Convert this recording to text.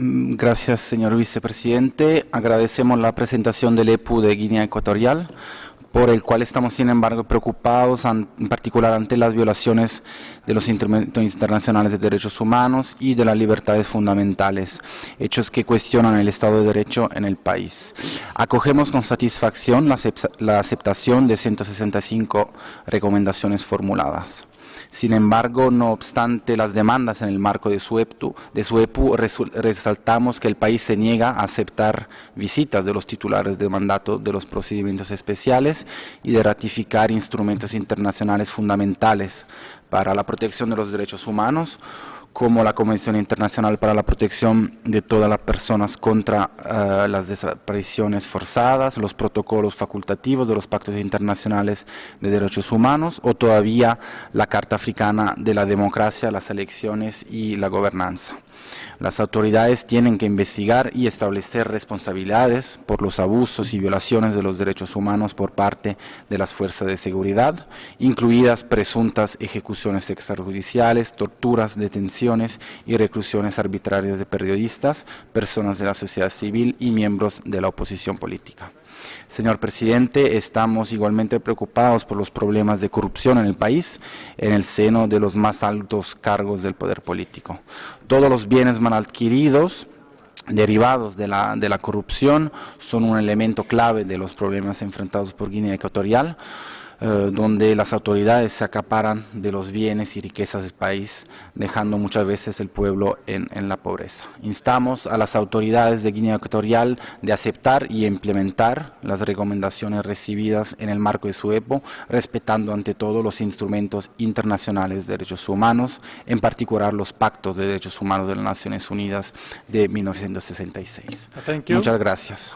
Gracias, señor vicepresidente. Agradecemos la presentación del EPU de Guinea Ecuatorial, por el cual estamos, sin embargo, preocupados, en particular ante las violaciones de los instrumentos internacionales de derechos humanos y de las libertades fundamentales, hechos que cuestionan el Estado de Derecho en el país. Acogemos con satisfacción la aceptación de 165 recomendaciones formuladas. Sin embargo, no obstante las demandas en el marco de su EPU, resaltamos que el país se niega a aceptar visitas de los titulares de mandato de los procedimientos especiales y de ratificar instrumentos internacionales fundamentales para la protección de los derechos humanos, como la Convención Internacional para la Protección de todas las personas contra las desapariciones forzadas, los protocolos facultativos de los pactos internacionales de derechos humanos, o todavía la Carta Africana de la Democracia, las elecciones y la gobernanza. Las autoridades tienen que investigar y establecer responsabilidades por los abusos y violaciones de los derechos humanos por parte de las fuerzas de seguridad, incluidas presuntas ejecuciones extrajudiciales, torturas, detenciones y reclusiones arbitrarias de periodistas, personas de la sociedad civil y miembros de la oposición política. Señor presidente, estamos igualmente preocupados por los problemas de corrupción en el país, en el seno de los más altos cargos del poder político. Todos los bienes mal adquiridos derivados de la corrupción son un elemento clave de los problemas enfrentados por Guinea Ecuatorial, donde las autoridades se acaparan de los bienes y riquezas del país, dejando muchas veces el pueblo en la pobreza. Instamos a las autoridades de Guinea Ecuatorial de aceptar y implementar las recomendaciones recibidas en el marco de su EPU, respetando ante todo los instrumentos internacionales de derechos humanos, en particular los pactos de derechos humanos de las Naciones Unidas de 1966. Thank you. Muchas gracias.